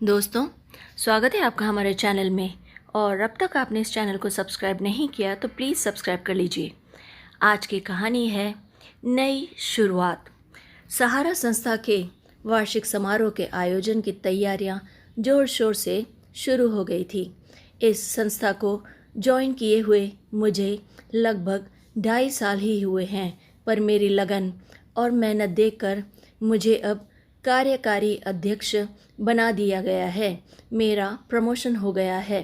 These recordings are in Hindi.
दोस्तों, स्वागत है आपका हमारे चैनल में। और अब तक आपने इस चैनल को सब्सक्राइब नहीं किया तो प्लीज़ सब्सक्राइब कर लीजिए। आज की कहानी है नई शुरुआत। सहारा संस्था के वार्षिक समारोह के आयोजन की तैयारियां जोर शोर से शुरू हो गई थी। इस संस्था को ज्वाइन किए हुए मुझे लगभग 2.5 साल ही हुए हैं, पर मेरी लगन और मेहनत देखकर मुझे अब कार्यकारी अध्यक्ष बना दिया गया है। मेरा प्रमोशन हो गया है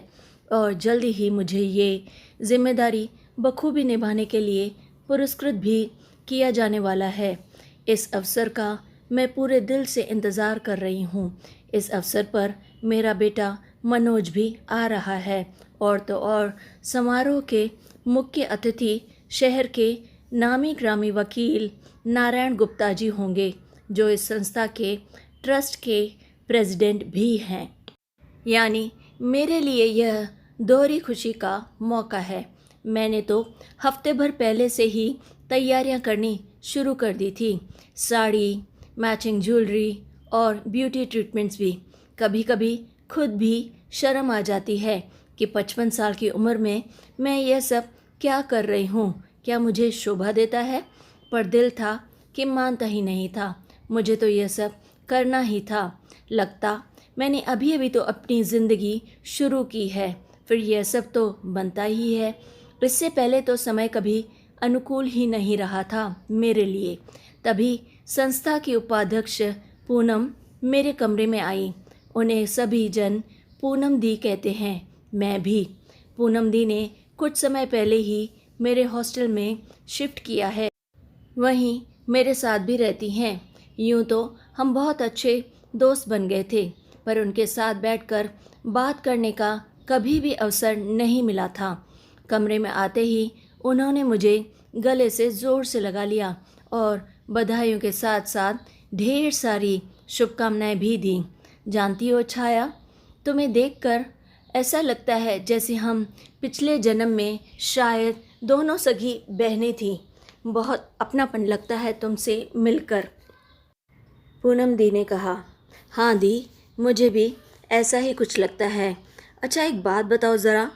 और जल्दी ही मुझे ये जिम्मेदारी बखूबी निभाने के लिए पुरस्कृत भी किया जाने वाला है। इस अवसर का मैं पूरे दिल से इंतज़ार कर रही हूँ। इस अवसर पर मेरा बेटा मनोज भी आ रहा है और तो और समारोह के मुख्य अतिथि शहर के नामी ग्रामी वकील नारायण गुप्ता जी होंगे, जो इस संस्था के ट्रस्ट के प्रेसिडेंट भी हैं। यानी मेरे लिए यह दोहरी खुशी का मौका है। मैंने तो हफ्ते भर पहले से ही तैयारियां करनी शुरू कर दी थी। साड़ी, मैचिंग ज्वेलरी और ब्यूटी ट्रीटमेंट्स भी। कभी कभी खुद भी शर्म आ जाती है कि 55 साल की उम्र में मैं यह सब क्या कर रही हूँ। क्या मुझे शोभा देता है? पर दिल था कि मानता ही नहीं था। मुझे तो यह सब करना ही था। लगता मैंने अभी अभी तो अपनी ज़िंदगी शुरू की है, फिर यह सब तो बनता ही है। इससे पहले तो समय कभी अनुकूल ही नहीं रहा था मेरे लिए। तभी संस्था की उपाध्यक्ष पूनम मेरे कमरे में आई। उन्हें सभी जन पूनम दी कहते हैं, मैं भी। पूनम दी ने कुछ समय पहले ही मेरे हॉस्टल में शिफ्ट किया है, वहीं मेरे साथ भी रहती हैं। यूँ तो हम बहुत अच्छे दोस्त बन गए थे, पर उनके साथ बैठकर बात करने का कभी भी अवसर नहीं मिला था। कमरे में आते ही उन्होंने मुझे गले से ज़ोर से लगा लिया और बधाइयों के साथ साथ ढेर सारी शुभकामनाएं भी दी। जानती हो छाया, तुम्हें देखकर ऐसा लगता है जैसे हम पिछले जन्म में शायद दोनों सगी बहनें थीं। बहुत अपनापन लगता है तुमसे मिलकर। पूनम दी ने कहा, हाँ दी, मुझे भी ऐसा ही कुछ लगता है। अच्छा, एक बात बताओ ज़रा,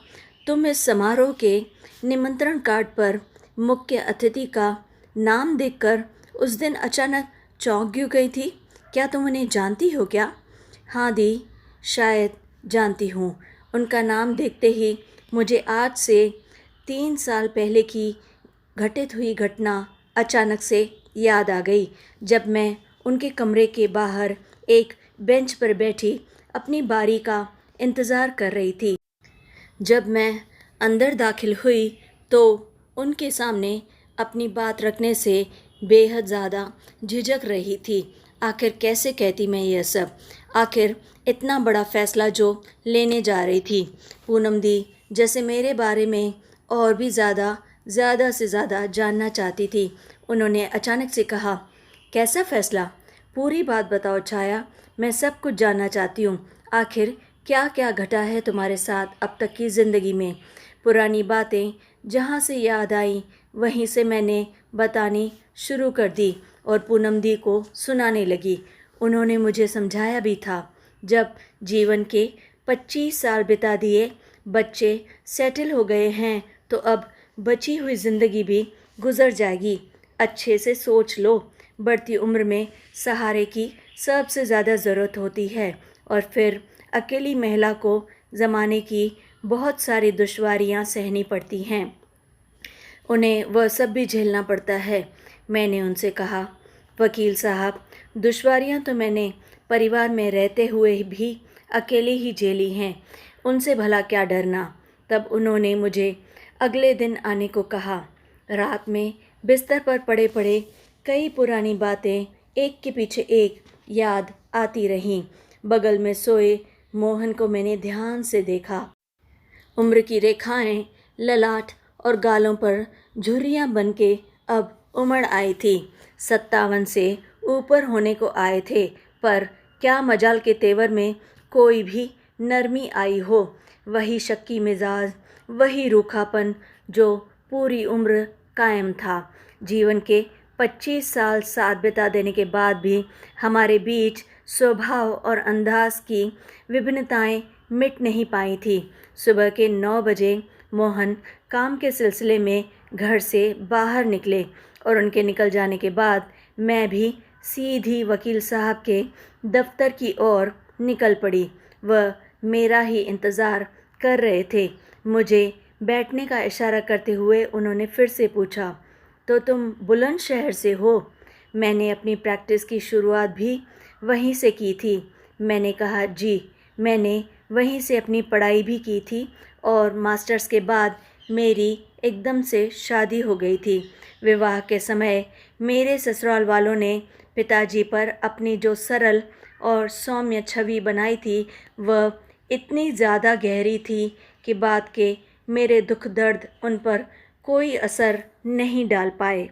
तुम इस समारोह के निमंत्रण कार्ड पर मुख्य अतिथि का नाम देखकर उस दिन अचानक चौंक क्यों गई थी? क्या तुम उन्हें जानती हो क्या? हाँ दी, शायद जानती हूँ। उनका नाम देखते ही मुझे आज से 3 साल पहले की घटित हुई घटना अचानक से याद आ गई, जब मैं उनके कमरे के बाहर एक बेंच पर बैठी अपनी बारी का इंतज़ार कर रही थी। जब मैं अंदर दाखिल हुई तो उनके सामने अपनी बात रखने से बेहद ज़्यादा झिझक रही थी। आखिर कैसे कहती मैं यह सब? आखिर इतना बड़ा फ़ैसला जो लेने जा रही थी। पूनम दी जैसे मेरे बारे में और भी ज़्यादा से ज़्यादा जानना चाहती थी। उन्होंने अचानक से कहा, कैसा फ़ैसला? पूरी बात बताओ छाया, मैं सब कुछ जानना चाहती हूँ। आखिर क्या क्या घटा है तुम्हारे साथ अब तक की ज़िंदगी में? पुरानी बातें जहाँ से याद आई वहीं से मैंने बतानी शुरू कर दी और पूनम दी को सुनाने लगी। उन्होंने मुझे समझाया भी था, जब जीवन के 25 साल बिता दिए, बच्चे सेटल हो गए हैं, तो अब बची हुई ज़िंदगी भी गुजर जाएगी। अच्छे से सोच लो, बढ़ती उम्र में सहारे की सबसे ज़्यादा ज़रूरत होती है और फिर अकेली महिला को ज़माने की बहुत सारी दुश्वारियाँ सहनी पड़ती हैं। उन्हें वह सब भी झेलना पड़ता है। मैंने उनसे कहा, वकील साहब, दुश्वारियाँ तो मैंने परिवार में रहते हुए भी अकेले ही झेली हैं, उनसे भला क्या डरना। तब उन्होंने मुझे अगले दिन आने को कहा। रात में बिस्तर पर पड़े पड़े कई पुरानी बातें एक के पीछे एक याद आती रहीं। बगल में सोए मोहन को मैंने ध्यान से देखा। उम्र की रेखाएं ललाट और गालों पर झुर्रियां बनके अब उमड़ आई थी। 57 से ऊपर होने को आए थे, पर क्या मजाल के तेवर में कोई भी नरमी आई हो। वही शक्की मिजाज, वही रूखापन जो पूरी उम्र कायम था। जीवन के 25 साल साथ बिता देने के बाद भी हमारे बीच स्वभाव और अंदाज की विभिन्नताएं मिट नहीं पाई थी। सुबह के 9 बजे मोहन काम के सिलसिले में घर से बाहर निकले और उनके निकल जाने के बाद मैं भी सीधी वकील साहब के दफ्तर की ओर निकल पड़ी। वह मेरा ही इंतज़ार कर रहे थे। मुझे बैठने का इशारा करते हुए उन्होंने फिर से पूछा, तो तुम बुलंदशहर से हो? मैंने अपनी प्रैक्टिस की शुरुआत भी वहीं से की थी। मैंने कहा, जी, मैंने वहीं से अपनी पढ़ाई भी की थी और मास्टर्स के बाद मेरी एकदम से शादी हो गई थी। विवाह के समय मेरे ससुराल वालों ने पिताजी पर अपनी जो सरल और सौम्य छवि बनाई थी वह इतनी ज़्यादा गहरी थी कि बाद के मेरे दुख दर्द उन पर कोई असर नहीं डाल पाए।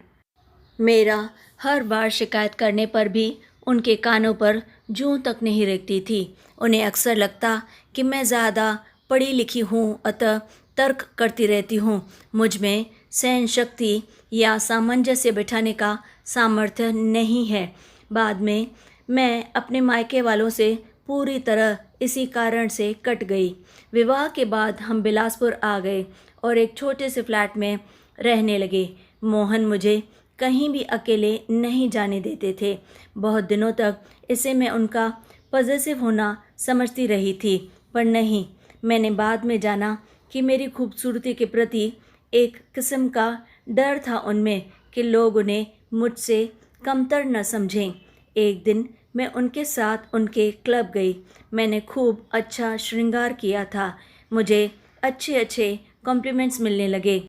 मेरा हर बार शिकायत करने पर भी उनके कानों पर जूं तक नहीं रेंगती थी। उन्हें अक्सर लगता कि मैं ज़्यादा पढ़ी लिखी हूँ, अतः तर्क करती रहती हूँ। मुझ में सहन शक्ति या सामंजस्य बिठाने का सामर्थ्य नहीं है। बाद में मैं अपने मायके वालों से पूरी तरह इसी कारण से कट गई। विवाह के बाद हम बिलासपुर आ गए और एक छोटे से फ्लैट में रहने लगे। मोहन मुझे कहीं भी अकेले नहीं जाने देते थे। बहुत दिनों तक इसे मैं उनका पॉजेसिव होना समझती रही थी, पर नहीं, मैंने बाद में जाना कि मेरी खूबसूरती के प्रति एक किस्म का डर था उनमें कि लोग उन्हें मुझसे कमतर न समझें। एक दिन मैं उनके साथ उनके क्लब गई। मैंने खूब अच्छा श्रृंगार किया था। मुझे अच्छे अच्छे कॉम्प्लीमेंट्स मिलने लगे।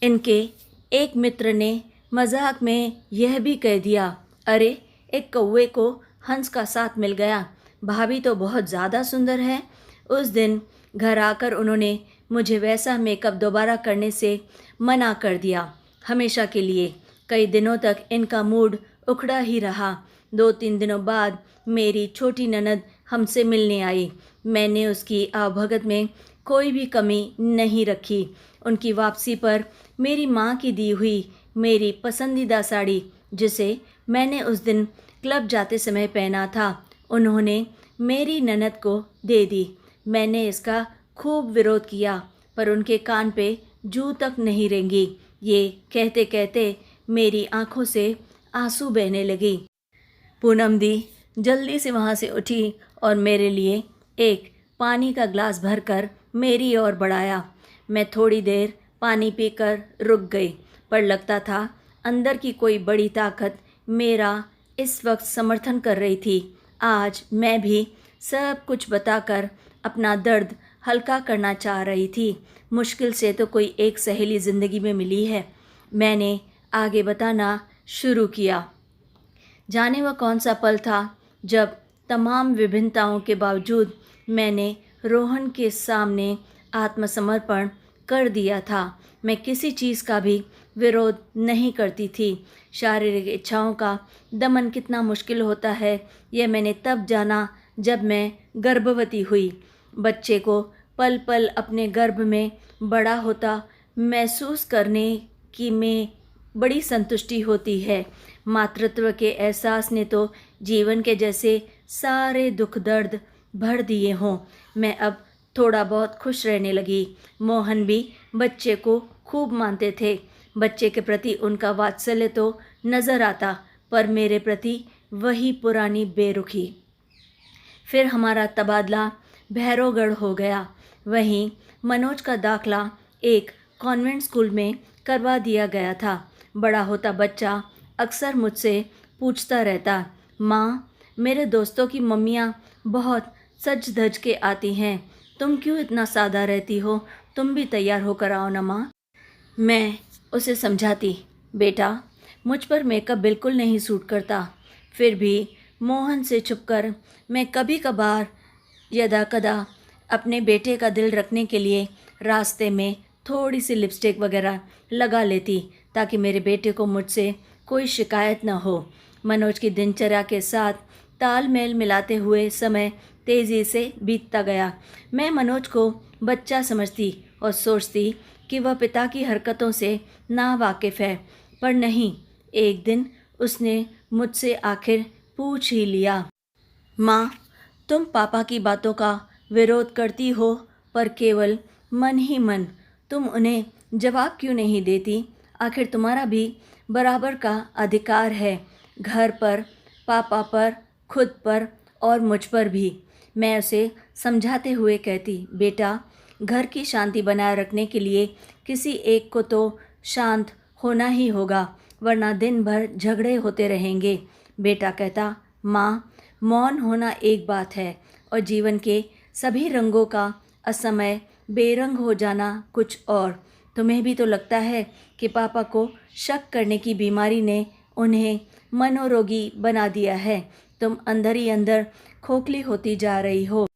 इनके एक मित्र ने मजाक में यह भी कह दिया, अरे, एक कौवे को हंस का साथ मिल गया, भाभी तो बहुत ज़्यादा सुंदर है। उस दिन घर आकर उन्होंने मुझे वैसा मेकअप दोबारा करने से मना कर दिया, हमेशा के लिए। कई दिनों तक इनका मूड उखड़ा ही रहा। 2-3 दिनों बाद मेरी छोटी ननद हमसे मिलने आई। मैंने उसकी आवभगत में कोई भी कमी नहीं रखी। उनकी वापसी पर मेरी माँ की दी हुई मेरी पसंदीदा साड़ी, जिसे मैंने उस दिन क्लब जाते समय पहना था, उन्होंने मेरी ननद को दे दी। मैंने इसका खूब विरोध किया, पर उनके कान पे जूं तक नहीं रेंगी। ये कहते कहते मेरी आंखों से आंसू बहने लगी। पूनम दी जल्दी से वहाँ से उठी और मेरे लिए एक पानी का ग्लास भरकर मेरी ओर बढ़ाया। मैं थोड़ी देर पानी पीकर रुक गई, पर लगता था अंदर की कोई बड़ी ताकत मेरा इस वक्त समर्थन कर रही थी। आज मैं भी सब कुछ बताकर अपना दर्द हल्का करना चाह रही थी। मुश्किल से तो कोई एक सहेली ज़िंदगी में मिली है। मैंने आगे बताना शुरू किया। जाने वह कौन सा पल था जब तमाम विभिन्नताओं के बावजूद मैंने रोहन के सामने आत्मसमर्पण कर दिया था। मैं किसी चीज़ का भी विरोध नहीं करती थी। शारीरिक इच्छाओं का दमन कितना मुश्किल होता है, यह मैंने तब जाना जब मैं गर्भवती हुई। बच्चे को पल पल अपने गर्भ में बड़ा होता महसूस करने की में बड़ी संतुष्टि होती है। मातृत्व के एहसास ने तो जीवन के जैसे सारे दुख दर्द भर दिए हों। मैं अब थोड़ा बहुत खुश रहने लगी। मोहन भी बच्चे को खूब मानते थे। बच्चे के प्रति उनका वात्सल्य तो नज़र आता, पर मेरे प्रति वही पुरानी बेरुखी। फिर हमारा तबादला भैरवगढ़ हो गया। वहीं मनोज का दाखला एक कॉन्वेंट स्कूल में करवा दिया गया था। बड़ा होता बच्चा अक्सर मुझसे पूछता रहता, माँ, मेरे दोस्तों की मम्मियाँ बहुत सज धज के आती हैं, तुम क्यों इतना सादा रहती हो? तुम भी तैयार होकर आओ ना माँ। मैं उसे समझाती, बेटा, मुझ पर मेकअप बिल्कुल नहीं सूट करता। फिर भी मोहन से छुपकर मैं कभी कभार यदा कदा अपने बेटे का दिल रखने के लिए रास्ते में थोड़ी सी लिपस्टिक वगैरह लगा लेती, ताकि मेरे बेटे को मुझसे कोई शिकायत न हो। मनोज की दिनचर्या के साथ तालमेल मिलाते हुए समय तेज़ी से बीतता गया। मैं मनोज को बच्चा समझती और सोचती कि वह पिता की हरकतों से नावाकिफ़ है, पर नहीं, एक दिन उसने मुझसे आखिर पूछ ही लिया, माँ, तुम पापा की बातों का विरोध करती हो, पर केवल मन ही मन। तुम उन्हें जवाब क्यों नहीं देती? आखिर तुम्हारा भी बराबर का अधिकार है, घर पर, पापा पर, खुद पर और मुझ पर भी। मैं उसे समझाते हुए कहती, बेटा, घर की शांति बनाए रखने के लिए किसी एक को तो शांत होना ही होगा, वरना दिन भर झगड़े होते रहेंगे। बेटा कहता, माँ, मौन होना एक बात है और जीवन के सभी रंगों का असमय बेरंग हो जाना कुछ और। तुम्हें भी तो लगता है कि पापा को शक करने की बीमारी ने उन्हें मनोरोगी बना दिया है। तुम अंदर ही अंदर खोखली होती जा रही हो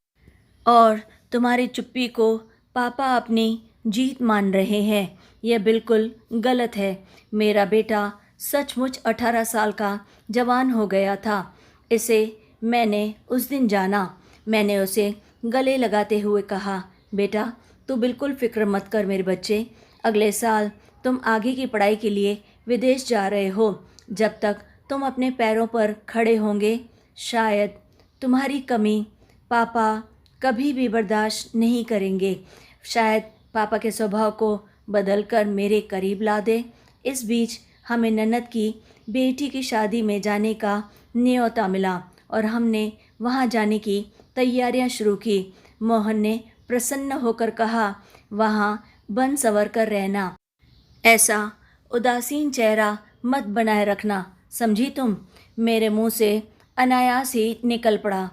और तुम्हारी चुप्पी को पापा अपनी जीत मान रहे हैं। यह बिल्कुल गलत है। मेरा बेटा सचमुच 18 साल का जवान हो गया था। इसे मैंने उस दिन जाना। मैंने उसे गले लगाते हुए कहा, बेटा, तू बिल्कुल फिक्र मत कर मेरे बच्चे। अगले साल तुम आगे की पढ़ाई के लिए विदेश जा रहे हो। जब तक तुम अपने पैरों पर खड़े होंगे, शायद तुम्हारी कमी पापा कभी भी बर्दाश्त नहीं करेंगे। शायद पापा के स्वभाव को बदल कर मेरे करीब ला दे। इस बीच हमें ननद की बेटी की शादी में जाने का न्योता मिला और हमने वहाँ जाने की तैयारियाँ शुरू की। मोहन ने प्रसन्न होकर कहा, वहाँ बन संवर कर रहना, ऐसा उदासीन चेहरा मत बनाए रखना, समझी तुम? मेरे मुंह से अनायास ही निकल पड़ा।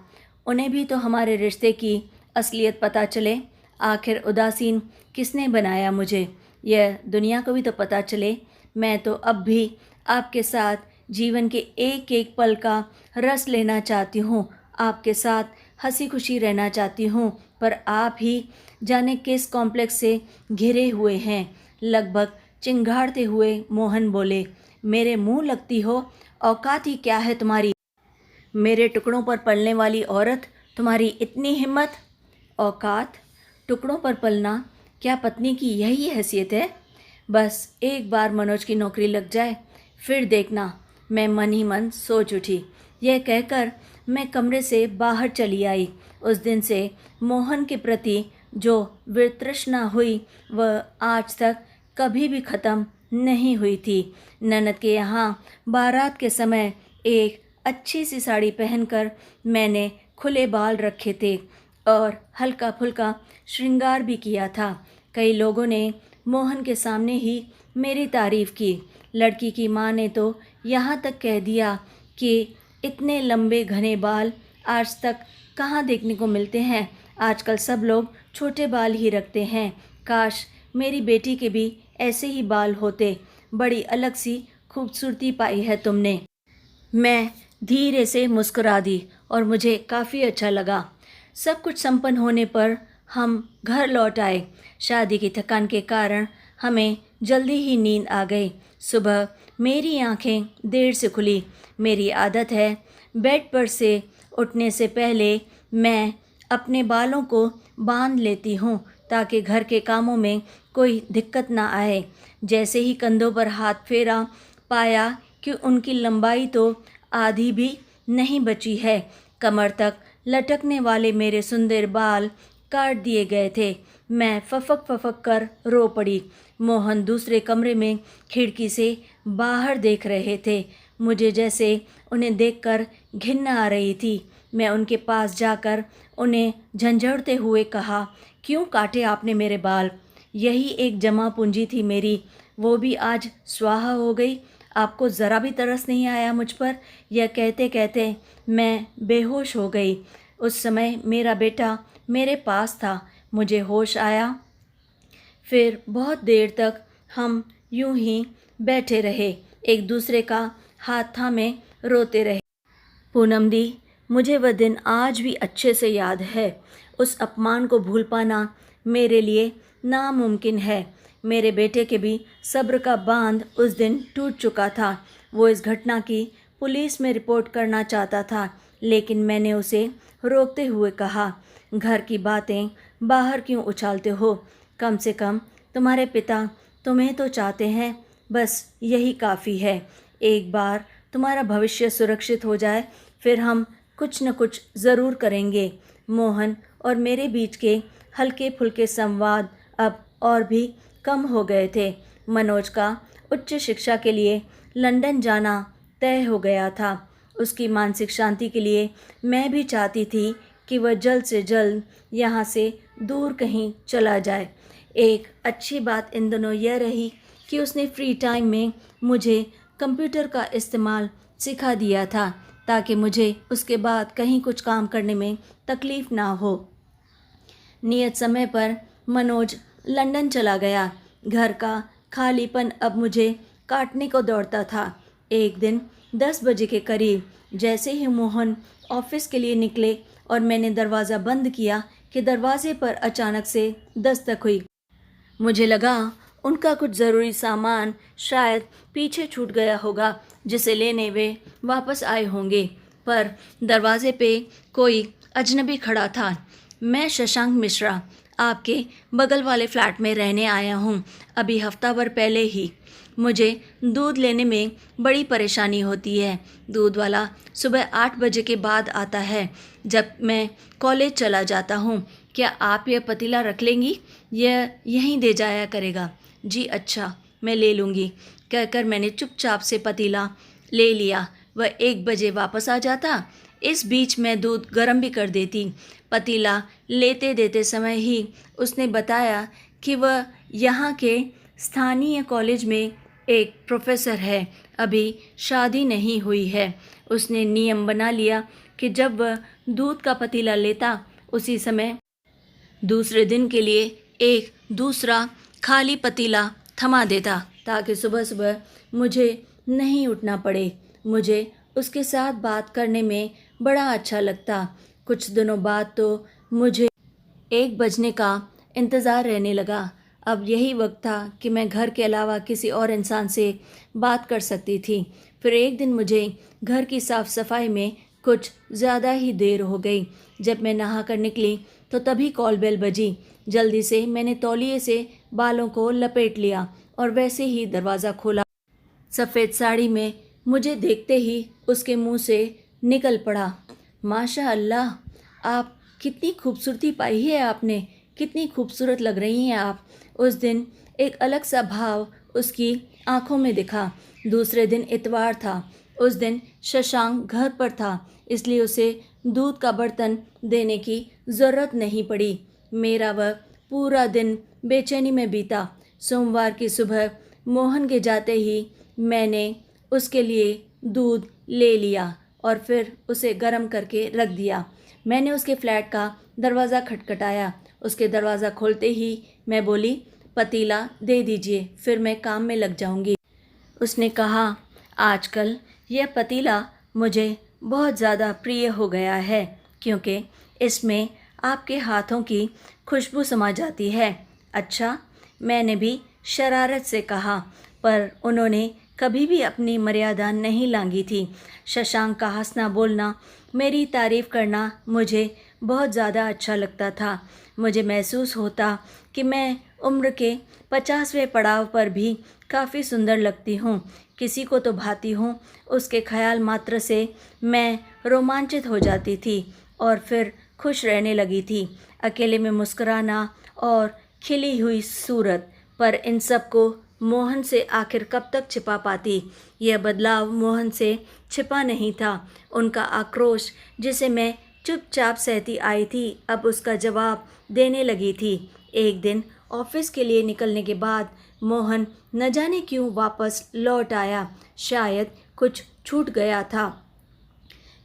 उन्हें भी तो हमारे रिश्ते की असलियत पता चले। आखिर उदासीन किसने बनाया मुझे? यह दुनिया को भी तो पता चले। मैं तो अब भी आपके साथ जीवन के एक एक पल का रस लेना चाहती हूँ, आपके साथ हंसी खुशी रहना चाहती हूँ, पर आप ही जाने किस कॉम्प्लेक्स से घिरे हुए हैं। लगभग चिंघाड़ते हुए मोहन बोले, मेरे मुंह लगती हो? औकात ही क्या है तुम्हारी? मेरे टुकड़ों पर पलने वाली औरत, तुम्हारी इतनी हिम्मत? औकात? टुकड़ों पर पलना क्या पत्नी की यही हैसियत है? बस एक बार मनोज की नौकरी लग जाए, फिर देखना। मैं मन ही मन सोच उठी। यह कहकर मैं कमरे से बाहर चली आई। उस दिन से मोहन के प्रति जो वितृष्णा हुई वह आज तक कभी भी ख़त्म नहीं हुई थी। ननद के यहाँ बारात के समय एक अच्छी सी साड़ी पहनकर मैंने खुले बाल रखे थे और हल्का फुल्का श्रृंगार भी किया था। कई लोगों ने मोहन के सामने ही मेरी तारीफ़ की। लड़की की माँ ने तो यहाँ तक कह दिया कि इतने लंबे घने बाल आज तक कहाँ देखने को मिलते हैं। आजकल सब लोग छोटे बाल ही रखते हैं। काश मेरी बेटी के भी ऐसे ही बाल होते। बड़ी अलग सी खूबसूरती पाई है तुमने। मैं धीरे से मुस्कुरा दी और मुझे काफ़ी अच्छा लगा। सब कुछ संपन्न होने पर हम घर लौट आए। शादी की थकान के कारण हमें जल्दी ही नींद आ गई। सुबह मेरी आंखें देर से खुली। मेरी आदत है बेड पर से उठने से पहले मैं अपने बालों को बांध लेती हूँ ताकि घर के कामों में कोई दिक्कत ना आए। जैसे ही कंधों पर हाथ फेरा, पाया कि उनकी लंबाई तो आधी भी नहीं बची है। कमर तक लटकने वाले मेरे सुंदर बाल काट दिए गए थे। मैं फफक फफक कर रो पड़ी। मोहन दूसरे कमरे में खिड़की से बाहर देख रहे थे। मुझे जैसे उन्हें देखकर घिन आ रही थी। मैं उनके पास जाकर उन्हें झंझोड़ते हुए कहा, क्यों काटे आपने मेरे बाल? यही एक जमा पूंजी थी मेरी, वो भी आज स्वाहा हो गई। आपको ज़रा भी तरस नहीं आया मुझ पर? यह कहते कहते मैं बेहोश हो गई। उस समय मेरा बेटा मेरे पास था। मुझे होश आया। फिर बहुत देर तक हम यूं ही बैठे रहे, एक दूसरे का हाथ थामे रोते रहे। पूनम दी, मुझे वह दिन आज भी अच्छे से याद है। उस अपमान को भूल पाना मेरे लिए नामुमकिन है। मेरे बेटे के भी सब्र का बांध उस दिन टूट चुका था। वो इस घटना की पुलिस में रिपोर्ट करना चाहता था, लेकिन मैंने उसे रोकते हुए कहा, घर की बातें बाहर क्यों उछालते हो? कम से कम तुम्हारे पिता तुम्हें तो चाहते हैं, बस यही काफ़ी है। एक बार तुम्हारा भविष्य सुरक्षित हो जाए, फिर हम कुछ न कुछ ज़रूर करेंगे। मोहन और मेरे बीच के हल्के फुल्के संवाद अब और भी कम हो गए थे। मनोज का उच्च शिक्षा के लिए लंदन जाना तय हो गया था। उसकी मानसिक शांति के लिए मैं भी चाहती थी कि वह जल्द से जल्द यहाँ से दूर कहीं चला जाए। एक अच्छी बात इन दिनों यह रही कि उसने फ्री टाइम में मुझे कंप्यूटर का इस्तेमाल सिखा दिया था, ताकि मुझे उसके बाद कहीं कुछ काम करने में तकलीफ़ ना हो। नियत समय पर मनोज लंदन चला गया। घर का खालीपन अब मुझे काटने को दौड़ता था। एक दिन 10 बजे के करीब जैसे ही मोहन ऑफिस के लिए निकले और मैंने दरवाज़ा बंद किया कि दरवाजे पर अचानक से दस्तक हुई। मुझे लगा उनका कुछ ज़रूरी सामान शायद पीछे छूट गया होगा, जिसे लेने वे वापस आए होंगे, पर दरवाजे पे कोई अजनबी खड़ा था। मैं शशांक मिश्रा आपके बगल वाले फ्लैट में रहने आया हूँ, अभी हफ्ता भर पहले ही। मुझे दूध लेने में बड़ी परेशानी होती है। दूध वाला सुबह 8 बजे के बाद आता है जब मैं कॉलेज चला जाता हूँ। क्या आप यह पतीला रख लेंगी? यह यहीं दे जाया करेगा। जी अच्छा, मैं ले लूँगी, कहकर मैंने चुपचाप से पतीला ले लिया। वह 1 बजे वापस आ जाता। इस बीच मैं दूध गर्म भी कर देती। पतीला लेते देते समय ही उसने बताया कि वह यहाँ के स्थानीय कॉलेज में एक प्रोफेसर है, अभी शादी नहीं हुई है। उसने नियम बना लिया कि जब वह दूध का पतीला लेता उसी समय दूसरे दिन के लिए एक दूसरा खाली पतीला थमा देता, ताकि सुबह सुबह मुझे नहीं उठना पड़े। मुझे उसके साथ बात करने में बड़ा अच्छा लगता। कुछ दिनों बाद तो मुझे 1 बजने का इंतज़ार रहने लगा। अब यही वक्त था कि मैं घर के अलावा किसी और इंसान से बात कर सकती थी। फिर एक दिन मुझे घर की साफ़ सफाई में कुछ ज़्यादा ही देर हो गई। जब मैं नहा कर निकली तो तभी कॉल बेल बजी। जल्दी से मैंने तौलिए से बालों को लपेट लिया और वैसे ही दरवाज़ा खोला। सफ़ेद साड़ी में मुझे देखते ही उसके मुंह से निकल पड़ा, माशा अल्लाह, आप कितनी खूबसूरती पाई है आपने, कितनी खूबसूरत लग रही हैं आप। उस दिन एक अलग सा भाव उसकी आंखों में दिखा। दूसरे दिन इतवार था। उस दिन शशांक घर पर था, इसलिए उसे दूध का बर्तन देने की ज़रूरत नहीं पड़ी। मेरा वह पूरा दिन बेचैनी में बीता। सोमवार की सुबह मोहन के जाते ही मैंने उसके लिए दूध ले लिया और फिर उसे गर्म करके रख दिया। मैंने उसके फ्लैट का दरवाज़ा खटखटाया। उसके दरवाज़ा खोलते ही मैं बोली, पतीला दे दीजिए, फिर मैं काम में लग जाऊंगी। उसने कहा, आजकल यह पतीला मुझे बहुत ज़्यादा प्रिय हो गया है, क्योंकि इसमें आपके हाथों की खुशबू समा जाती है। अच्छा, मैंने भी शरारत से कहा, पर उन्होंने कभी भी अपनी मर्यादा नहीं लांघी थी। शशांक का हंसना बोलना, मेरी तारीफ़ करना मुझे बहुत ज़्यादा अच्छा लगता था। मुझे महसूस होता कि मैं उम्र के 50वें पड़ाव पर भी काफ़ी सुंदर लगती हूँ। किसी को तो भाती हूँ, उसके ख्याल मात्र से मैं रोमांचित हो जाती थी और फिर खुश रहने लगी थी। अकेले में मुस्कुराना और खिली हुई सूरत, पर इन सब को मोहन से आखिर कब तक छिपा पाती। यह बदलाव मोहन से छिपा नहीं था। उनका आक्रोश, जिसे मैं चुपचाप सहती आई थी, अब उसका जवाब देने लगी थी। एक दिन ऑफिस के लिए निकलने के बाद मोहन न जाने क्यों वापस लौट आया। शायद कुछ छूट गया था।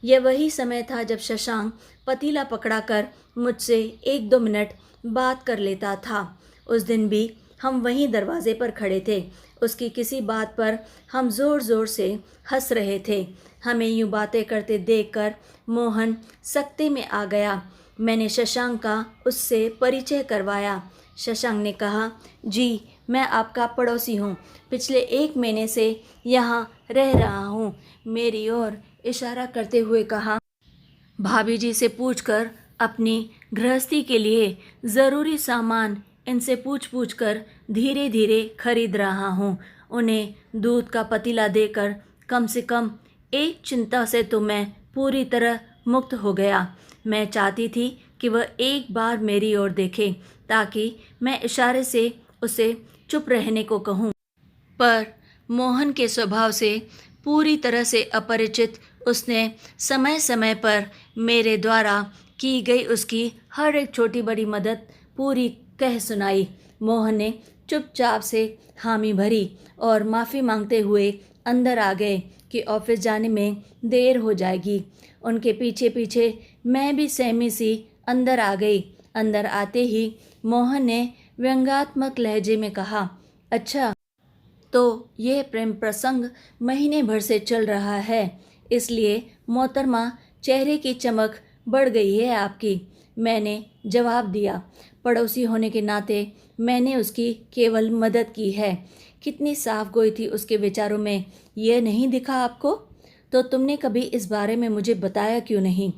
यह वही समय था जब शशांक पतीला पकड़ाकर मुझसे 1-2 मिनट बात कर लेता था। उस दिन भी हम वहीं दरवाजे पर खड़े थे। उसकी किसी बात पर हम ज़ोर ज़ोर से हंस रहे थे। हमें यूँ बातें करते देखकर मोहन सकते में आ गया। मैंने शशांक का उससे परिचय करवाया। शशांक ने कहा, जी, मैं आपका पड़ोसी हूँ, पिछले 1 महीने से यहाँ रह रहा हूँ। मेरी ओर इशारा करते हुए कहा, भाभी जी से पूछकर अपनी गृहस्थी के लिए ज़रूरी सामान इनसे पूछ कर धीरे धीरे खरीद रहा हूँ। उन्हें दूध का पतीला देकर कम से कम एक चिंता से तो मैं पूरी तरह मुक्त हो गया। मैं चाहती थी कि वह एक बार मेरी ओर देखे ताकि मैं इशारे से उसे चुप रहने को कहूँ, पर मोहन के स्वभाव से पूरी तरह से अपरिचित उसने समय समय पर मेरे द्वारा की गई उसकी हर एक छोटी बड़ी मदद पूरी कह सुनाई। मोहन ने चुपचाप से हामी भरी और माफ़ी मांगते हुए अंदर आ गए कि ऑफिस जाने में देर हो जाएगी। उनके पीछे पीछे मैं भी सहमी सी अंदर आ गई। अंदर आते ही मोहन ने व्यंग्यात्मक लहजे में कहा, अच्छा तो यह प्रेम प्रसंग महीने भर से चल रहा है, इसलिए मोहतरमा चेहरे की चमक बढ़ गई है आपकी। मैंने जवाब दिया, पड़ोसी होने के नाते मैंने उसकी केवल मदद की है। कितनी साफ गोई थी उसके विचारों में, यह नहीं दिखा आपको? तो तुमने कभी इस बारे में मुझे बताया क्यों नहीं?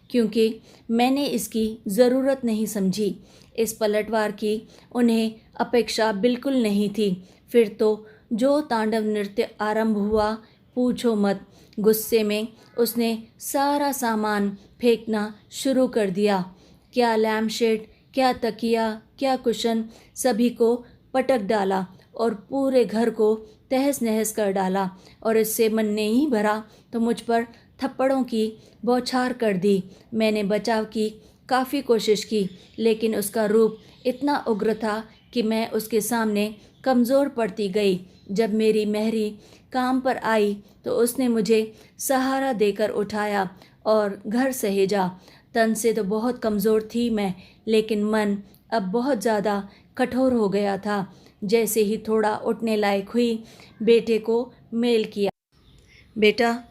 क्योंकि मैंने इसकी ज़रूरत नहीं समझी। इस पलटवार की उन्हें अपेक्षा बिल्कुल नहीं थी। फिर तो जो तांडव नृत्य आरंभ हुआ पूछो मत। गुस्से में उसने सारा सामान फेंकना शुरू कर दिया। क्या लैम्पशेड, क्या तकिया, क्या कुशन, सभी को पटक डाला और पूरे घर को तहस नहस कर डाला। और इससे मन नहीं भरा तो मुझ पर थप्पड़ों की बौछार कर दी। मैंने बचाव की काफ़ी कोशिश की, लेकिन उसका रूप इतना उग्र था कि मैं उसके सामने कमज़ोर पड़ती गई। जब मेरी महरी काम पर आई तो उसने मुझे सहारा देकर उठाया और घर सहेजा। तन से तो बहुत कमज़ोर थी मैं, लेकिन मन अब बहुत ज़्यादा कठोर हो गया था। जैसे ही थोड़ा उठने लायक हुई, बेटे को मेल किया। बेटा,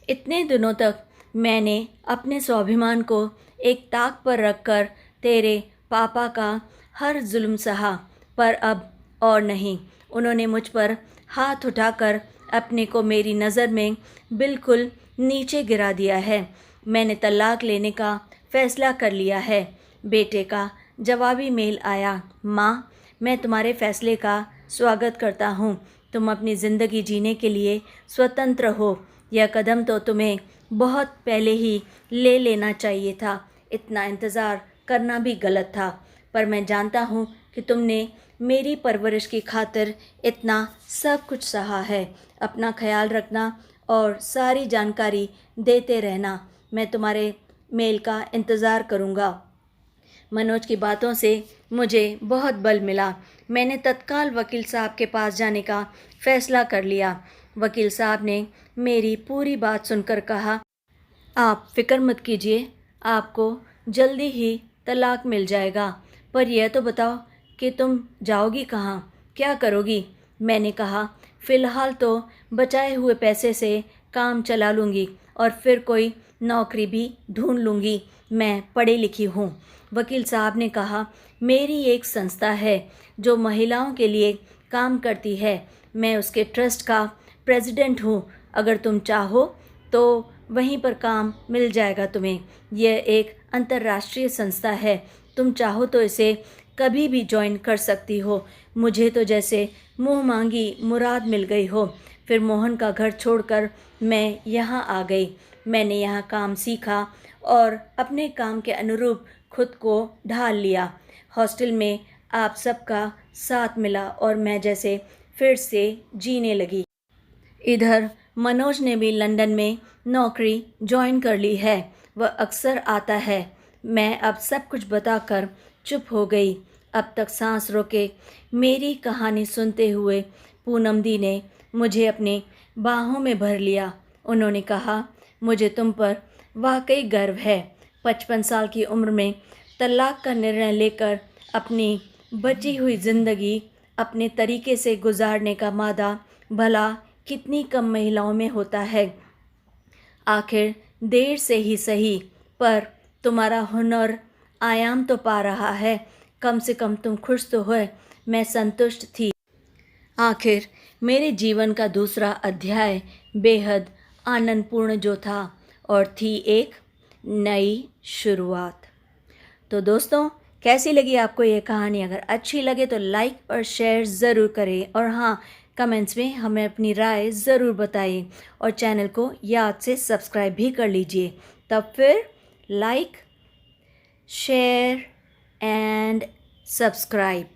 इतने दिनों तक मैंने अपने स्वाभिमान को एक ताक पर रखकर तेरे पापा का हर जुल्म सहा, पर अब और नहीं। उन्होंने मुझ पर हाथ उठाकर अपने को मेरी नज़र में बिल्कुल नीचे गिरा दिया है। मैंने तलाक लेने का फ़ैसला कर लिया है। बेटे का जवाबी मेल आया, माँ, मैं तुम्हारे फ़ैसले का स्वागत करता हूँ। तुम अपनी ज़िंदगी जीने के लिए स्वतंत्र हो। यह कदम तो तुम्हें बहुत पहले ही ले लेना चाहिए था। इतना इंतज़ार करना भी गलत था, पर मैं जानता हूँ कि तुमने मेरी परवरिश की खातिर इतना सब कुछ सहा है। अपना ख्याल रखना और सारी जानकारी देते रहना। मैं तुम्हारे मेल का इंतज़ार करूँगा। मनोज की बातों से मुझे बहुत बल मिला। मैंने तत्काल वकील साहब के पास जाने का फ़ैसला कर लिया। वकील साहब ने मेरी पूरी बात सुनकर कहा, आप फिक्र मत कीजिए, आपको जल्दी ही तलाक मिल जाएगा। पर यह तो बताओ कि तुम जाओगी कहाँ, क्या करोगी? मैंने कहा, फ़िलहाल तो बचाए हुए पैसे से काम चला लूँगी और फिर कोई नौकरी भी ढूंढ लूँगी। मैं पढ़ी लिखी हूँ। वकील साहब ने कहा, मेरी एक संस्था है जो महिलाओं के लिए काम करती है। मैं उसके ट्रस्ट का प्रेसिडेंट हूँ। अगर तुम चाहो तो वहीं पर काम मिल जाएगा तुम्हें। यह एक अंतर्राष्ट्रीय संस्था है। तुम चाहो तो इसे कभी भी ज्वाइन कर सकती हो। मुझे तो जैसे मुँह मांगी मुराद मिल गई हो। फिर मोहन का घर छोड़कर मैं यहाँ आ गई। मैंने यहाँ काम सीखा और अपने काम के अनुरूप खुद को ढाल लिया। हॉस्टल में आप सबका साथ मिला और मैं जैसे फिर से जीने लगी। इधर मनोज ने भी लंदन में नौकरी ज्वाइन कर ली है। वह अक्सर आता है। मैं अब सब कुछ बताकर चुप हो गई। अब तक सांस रोके मेरी कहानी सुनते हुए पूनम दी ने मुझे अपने बाहों में भर लिया। उन्होंने कहा, मुझे तुम पर वाकई गर्व है। 55 साल की उम्र में तलाक का निर्णय लेकर अपनी बची हुई ज़िंदगी अपने तरीके से गुजारने का मादा भला कितनी कम महिलाओं में होता है। आखिर देर से ही सही, पर तुम्हारा हुनर आयाम तो पा रहा है। कम से कम तुम खुश तो हो। मैं संतुष्ट थी। आखिर मेरे जीवन का दूसरा अध्याय बेहद आनंदपूर्ण जो था और थी एक नई शुरुआत। तो दोस्तों, कैसी लगी आपको ये कहानी? अगर अच्छी लगे तो लाइक और शेयर ज़रूर करें और हाँ, कमेंट्स में हमें अपनी राय ज़रूर बताइए और चैनल को याद से सब्सक्राइब भी कर लीजिए। तब फिर like, share and subscribe.